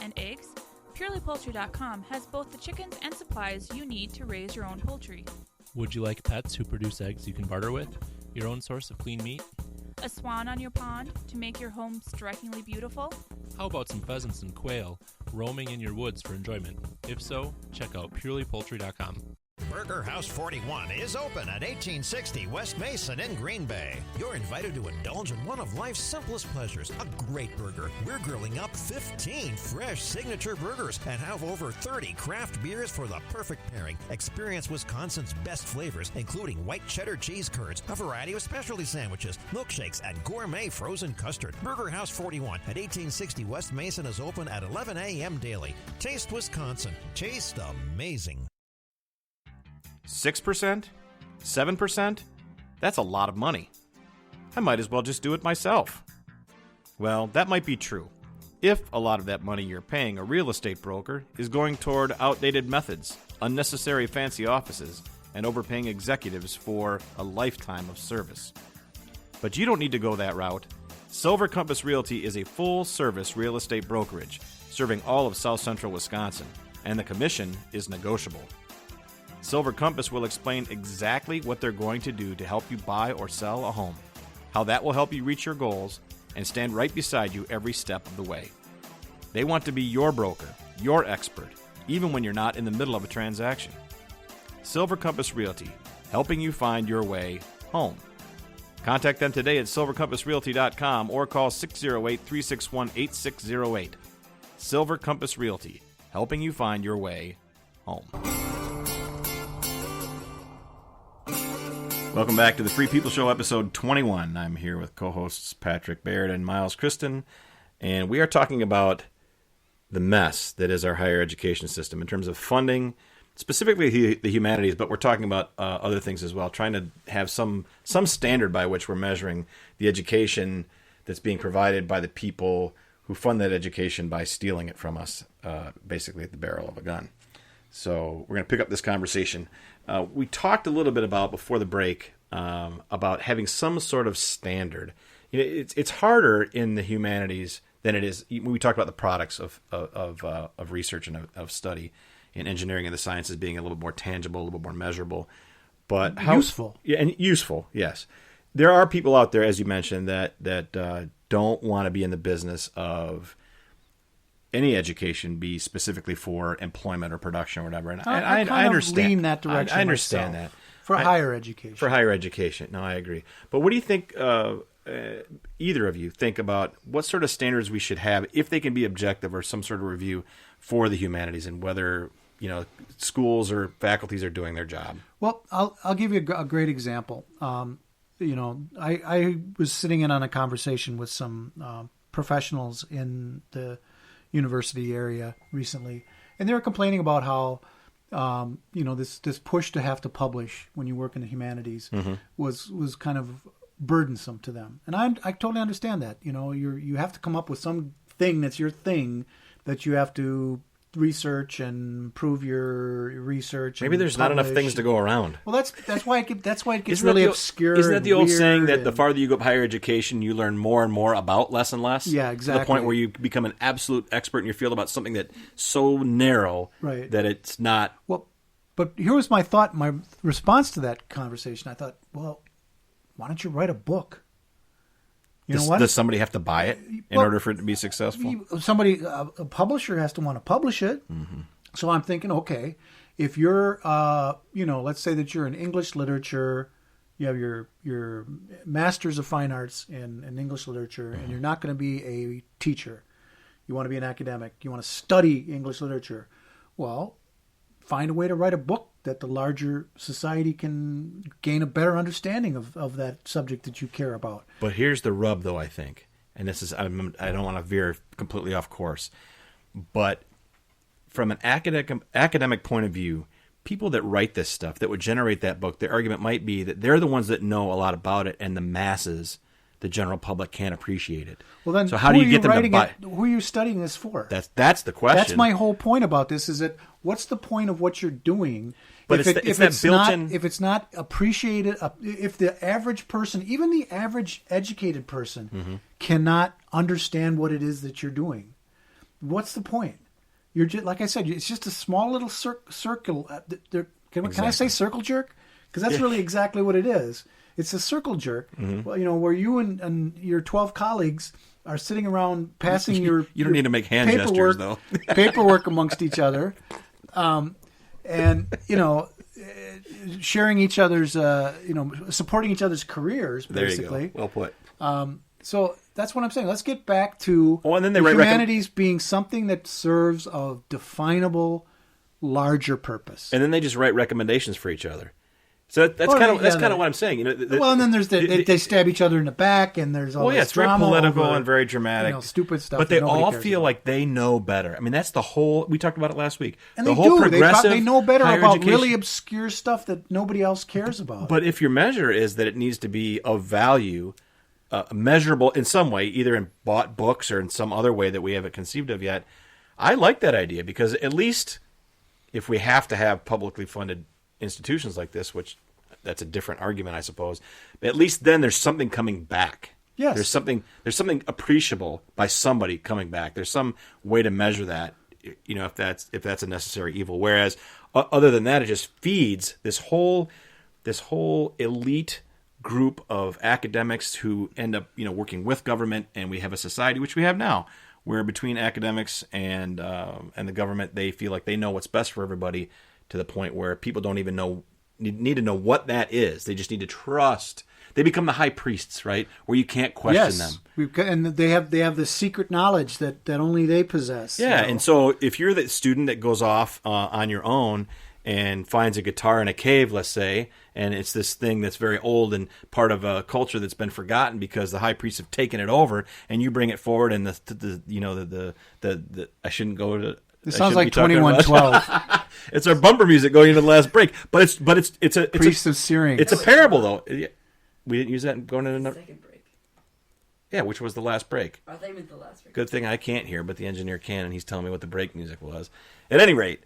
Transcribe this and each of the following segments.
and eggs, purelypoultry.com has both the chickens and supplies you need to raise your own poultry. Would you like pets who produce eggs you can barter with? Your own source of clean meat? A swan on your pond to make your home strikingly beautiful? How about some pheasants and quail roaming in your woods for enjoyment? If so, check out purelypoultry.com. Burger House 41 is open at 1860 West Mason in Green Bay. You're invited to indulge in one of life's simplest pleasures, a great burger. We're grilling up 15 fresh signature burgers and have over 30 craft beers for the perfect pairing. Experience Wisconsin's best flavors, including white cheddar cheese curds, a variety of specialty sandwiches, milkshakes, and gourmet frozen custard. Burger House 41 at 1860 West Mason is open at 11 a.m. daily. Taste Wisconsin. Taste amazing. 6%? 7%? That's a lot of money. I might as well just do it myself. Well, that might be true, if a lot of that money you're paying a real estate broker is going toward outdated methods, unnecessary fancy offices, and overpaying executives for a lifetime of service. But you don't need to go that route. Silver Compass Realty is a full-service real estate brokerage serving all of South Central Wisconsin, and the commission is negotiable. Silver Compass will explain exactly what they're going to do to help you buy or sell a home, how that will help you reach your goals, and stand right beside you every step of the way. They want to be your broker, your expert, even when you're not in the middle of a transaction. Silver Compass Realty, helping you find your way home. Contact them today at silvercompassrealty.com or call 608-361-8608. Silver Compass Realty, helping you find your way home. Welcome back to the Free People Show, episode 21. I'm here with co-hosts Patrick Baird and Miles Kristen, and we are talking about the mess that is our higher education system in terms of funding, specifically the humanities, but we're talking about other things as well, trying to have some standard by which we're measuring the education that's being provided by the people who fund that education by stealing it from us, basically at the barrel of a gun. So we're going to pick up this conversation. We talked a little bit about, before the break, about having some sort of standard. You know, it's harder in the humanities than it is when we talk about the products of research and of study in engineering and the sciences being a little bit more tangible, a little bit more measurable. But useful. Yeah, and useful, yes. There are people out there, as you mentioned, that don't want to be in the business of any education be specifically for employment or production or whatever. And I understand. Lean that direction. I understand that. For higher education. For higher education. No, I agree. But what do you think, either of you, think about what sort of standards we should have, if they can be objective, or some sort of review for the humanities, and whether, you know, schools or faculties are doing their job? Well, I'll give you a great example. You know, I was sitting in on a conversation with some professionals in the university area recently, and they were complaining about how you know, this push to have to publish when you work in the humanities was kind of burdensome to them, and I totally understand that. You know, you have to come up with some thing that's your thing, that you have to research and prove your research. Maybe there's not enough things to go around. Well, that's why it gets really obscure. Isn't that the old saying that the farther you go up higher education, you learn more and more about less and less? Yeah, exactly. To the point where you become an absolute expert in your field about something that's so narrow that it's not. Well, but here was my thought, my response to that conversation. I thought, well, why don't you write a book? You know what? Does somebody have to buy it in order for it to be successful? Somebody, a publisher has to want to publish it. Mm-hmm. So I'm thinking, okay, if you're, you know, let's say that you're in English literature, you have your Masters of Fine Arts in English literature, and you're not going to be a teacher. You want to be an academic. You want to study English literature. Well, find a way to write a book that the larger society can gain a better understanding of that subject that you care about. But here's the rub, though, I think, and this is, I don't want to veer completely off course, but from an academic point of view, people that write this stuff, that would generate that book, their argument might be that they're the ones that know a lot about it, and the masses, the general public, can't appreciate it. Well, then, so how do you get them to buy it? Who are you studying this for? That's the question. That's my whole point about this, is that what's the point of what you're doing? But if it's not appreciated, if the average person, even the average educated person, cannot understand what it is that you're doing, what's the point? You're just, like I said, it's just a small little circle. Can I say circle jerk? Because that's really exactly what it is. It's a circle jerk. Well, where you and your 12 colleagues are sitting around passing your You don't need to make hand gestures, though. paperwork amongst each other, and sharing each other's, supporting each other's careers. Basically, there you go. Well put. So that's what I'm saying. Let's get back to and then they humanities being something that serves a definable, larger purpose. And then they just write recommendations for each other. So that's kind of what I'm saying. And then there's they stab each other in the back, and there's all this it's very drama political over, and very dramatic, stupid stuff. But they all feel like they know better. I mean, that's the whole. We talked about it last week. And the they whole do. They know better about education. really obscure stuff that nobody else cares about. But if your measure is that it needs to be of value, measurable in some way, either in bought books or in some other way that we haven't conceived of yet, I like that idea, because at least if we have to have publicly funded institutions like this, which that's a different argument, I suppose, but at least then there's something coming back. Yes. There's something appreciable by somebody coming back. There's some way to measure that, if that's a necessary evil. Whereas other than that, it just feeds this whole elite group of academics who end up, working with government, and we have a society, which we have now, where between academics and the government, they feel like they know what's best for everybody, to the point where people don't even need to know what that is. They just need to trust. They become the high priests, right? Where you can't question them. And they have the secret knowledge that only they possess. Yeah, and so if you're the student that goes off on your own and finds a guitar in a cave, let's say, and it's this thing that's very old and part of a culture that's been forgotten because the high priests have taken it over, and you bring it forward, and the I shouldn't go to. It sounds like 2112. It's our bumper music going into the last break, but it's a Priest of Syrinx. It's a parable, though. We didn't use that going into second break. Yeah, which was the last break. I think it was the last break. Good thing I can't hear, but the engineer can, and he's telling me what the break music was. At any rate,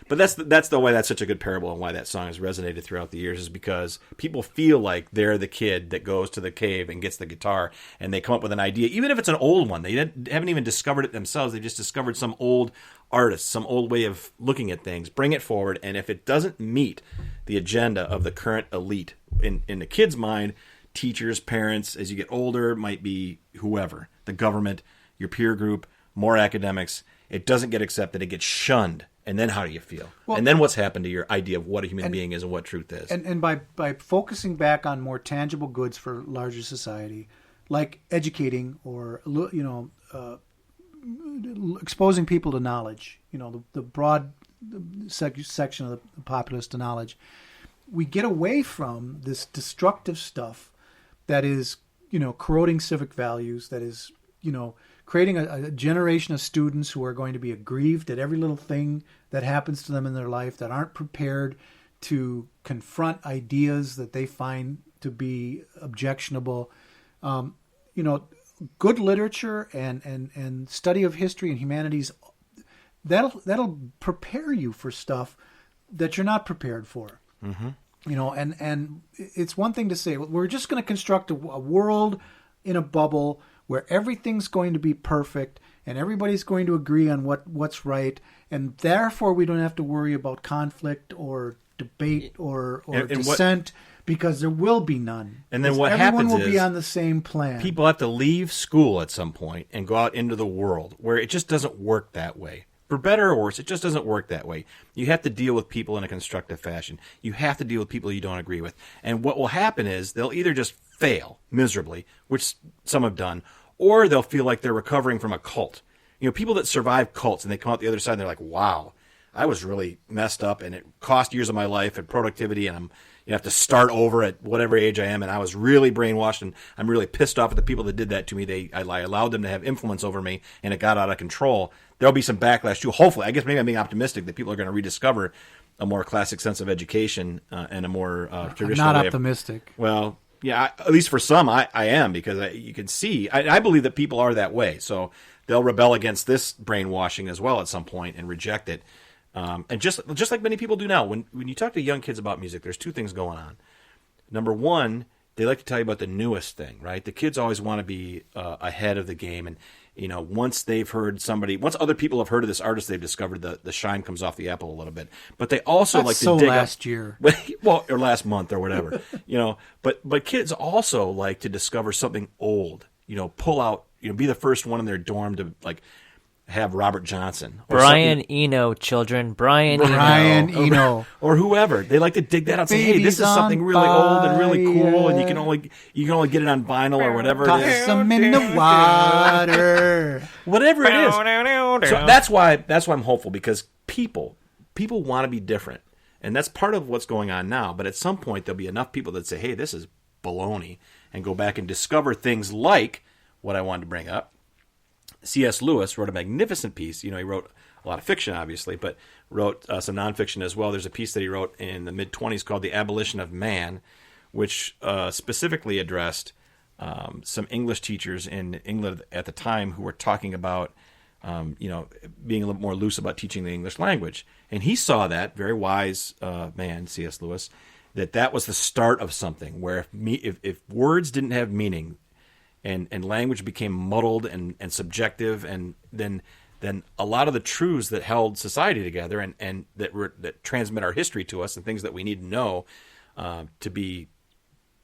but that's the way that's such a good parable, and why that song has resonated throughout the years, is because people feel like they're the kid that goes to the cave and gets the guitar, and they come up with an idea, even if it's an old one. They haven't even discovered it themselves. They just discovered some old artist, some old way of looking at things. Bring it forward, and if it doesn't meet the agenda of the current elite, in the kid's mind, teachers, parents, as you get older, might be whoever, the government, your peer group, more academics, it doesn't get accepted, it gets shunned. And then how do you feel? Well, and then what's happened to your idea of what a human being is and what truth is? And by focusing back on more tangible goods for larger society, like educating or exposing people to knowledge, the broad section of the populace to knowledge, we get away from this destructive stuff that is, corroding civic values, that is, creating a generation of students who are going to be aggrieved at every little thing that happens to them in their life, that aren't prepared to confront ideas that they find to be objectionable. Good literature and study of history and humanities, that'll prepare you for stuff that you're not prepared for. Mm-hmm. And it's one thing to say, we're just going to construct a world in a bubble where everything's going to be perfect and everybody's going to agree on what's right, and therefore we don't have to worry about conflict or debate or dissent, because there will be none. And then what happens is everyone will be on the same plan. People have to leave school at some point and go out into the world, where it just doesn't work that way. For better or worse, it just doesn't work that way. You have to deal with people in a constructive fashion. You have to deal with people you don't agree with. And what will happen is they'll either just fail miserably, which some have done, or they'll feel like they're recovering from a cult. People that survive cults and they come out the other side and they're like, wow, I was really messed up, and it cost years of my life and productivity, and you have to start over at whatever age I am, and I was really brainwashed, and I'm really pissed off at the people that did that to me. I allowed them to have influence over me, and it got out of control. There'll be some backlash too. Hopefully, I guess maybe I'm being optimistic that people are going to rediscover a more classic sense of education and a more traditional. I'm not way optimistic. Well, yeah, at least for some, I am, because you can see. I believe that people are that way, so they'll rebel against this brainwashing as well at some point and reject it. And just like many people do now, when you talk to young kids about music, there's two things going on. Number one, they like to tell you about the newest thing, right? The kids always want to be ahead of the game, and once other people have heard of this artist they've discovered, the shine comes off the apple a little bit. But they also like to dig last year, well, or last month or whatever, But kids also like to discover something old, pull out, be the first one in their dorm to like have Robert Johnson, or Brian Eno, children, Brian Eno, or whoever. They like to dig that out and say, hey, this is something really old and really cool, and you can only get it on vinyl or whatever it is. Toss them in the water. Whatever it is. So that's why I'm hopeful, because people want to be different. And that's part of what's going on now. But at some point, there'll be enough people that say, hey, this is baloney, and go back and discover things like what I wanted to bring up. C.S. Lewis wrote a magnificent piece. He wrote a lot of fiction, obviously, but wrote some nonfiction as well. There's a piece that he wrote in the mid-20s called The Abolition of Man, which specifically addressed some English teachers in England at the time who were talking about, being a little more loose about teaching the English language. And he saw that, very wise man, C.S. Lewis, that was the start of something where if words didn't have meaning, and language became muddled and subjective, and then a lot of the truths that held society together and that transmit our history to us and things that we need to know to be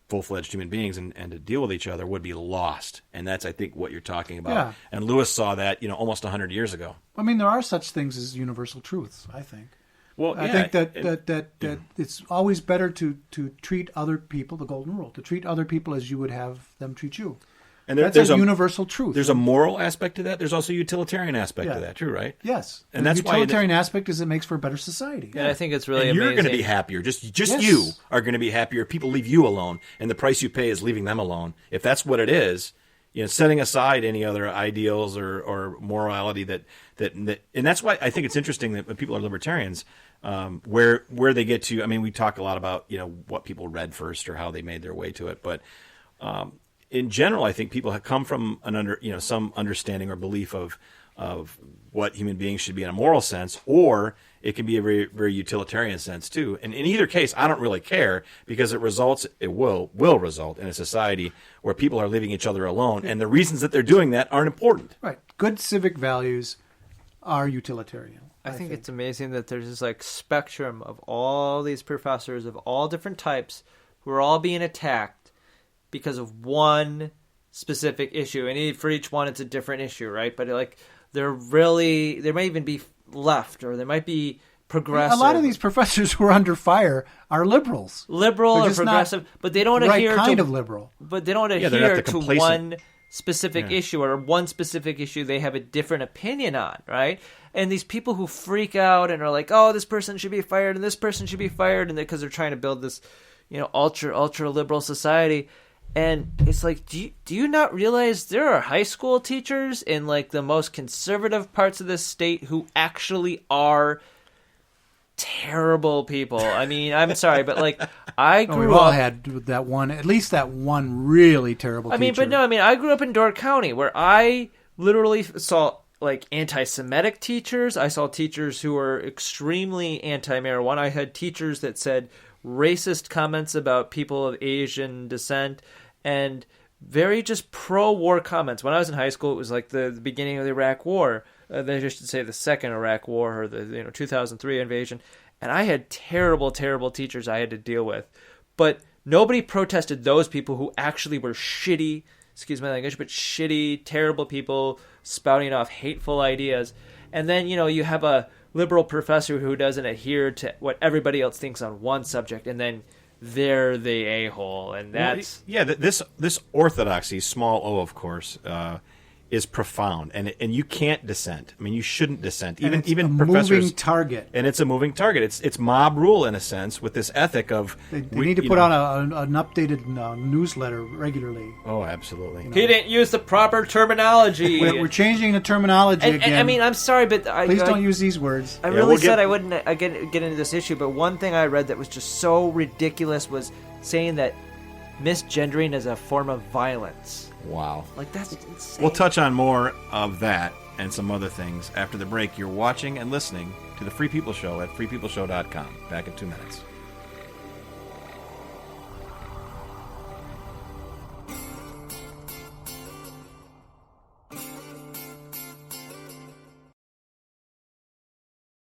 full-fledged human beings and to deal with each other would be lost. And that's, I think, what you're talking about. Yeah. And Lewis saw that, almost 100 years ago. I mean, there are such things as universal truths, I think. Well, I think that it's always better to treat other people, the golden rule, to treat other people as you would have them treat you. And there's a universal truth. There's a moral aspect to that. There's also a utilitarian aspect to that, too, right? Yes. And that's why the utilitarian aspect is it makes for a better society. Yeah, I think it's really amazing. You're going to be happier. Just yes. You are going to be happier if people leave you alone, and the price you pay is leaving them alone. If that's what it is, setting aside any other ideals or morality that and that's why I think it's interesting that when people are libertarians, where they get to. I mean, we talk a lot about what people read first or how they made their way to it, but in general, I think people have come from some understanding or belief of what human beings should be in a moral sense, or it can be a very, very utilitarian sense too. And in either case, I don't really care, because it will result in a society where people are leaving each other alone, and the reasons that they're doing that aren't important. Right. Good civic values are utilitarian. I think it's amazing that there's this spectrum of all these professors of all different types who are all being attacked because of one specific issue, and for each one it's a different issue, right? But there might even be left, or there might be progressive. A lot of these professors who are under fire are liberals, or progressive, but they don't adhere of liberal. But they don't adhere to one specific issue, or one specific issue they have a different opinion on, right? And these people who freak out and are like, "Oh, this person should be fired, and this person should be fired," and because they're trying to build this, ultra liberal society. And it's like, do you not realize there are high school teachers in the most conservative parts of this state who actually are terrible people? I mean, I'm sorry, but I grew up. We all had that one, at least that one really terrible teacher. I grew up in Door County, where I literally saw anti-Semitic teachers. I saw teachers who were extremely anti-marijuana. I had teachers that said racist comments about people of Asian descent, and very just pro-war comments. When I was in high school, it was the beginning of the Iraq War. They should say the second Iraq War, or the 2003 invasion. And I had terrible, terrible teachers I had to deal with. But nobody protested those people who actually were shitty, excuse my language, but shitty, terrible people spouting off hateful ideas. And then, you have a liberal professor who doesn't adhere to what everybody else thinks on one subject, and then they're the a-hole, and that's... Well, this orthodoxy, small o, of course, is profound, and you can't dissent. I mean, you shouldn't dissent. Even professors. Moving target, and it's a moving target. It's mob rule in a sense, with this ethic of they need to put on an updated newsletter regularly. Oh, absolutely. He didn't use the proper terminology. We're changing the terminology again. And, I mean, I'm sorry, but please don't use these words. I really said I wouldn't get into this issue, but one thing I read that was just so ridiculous was saying that misgendering is a form of violence. Wow. That's insane. We'll touch on more of that and some other things after the break. You're watching and listening to The Free People Show at freepeopleshow.com. Back in 2 minutes.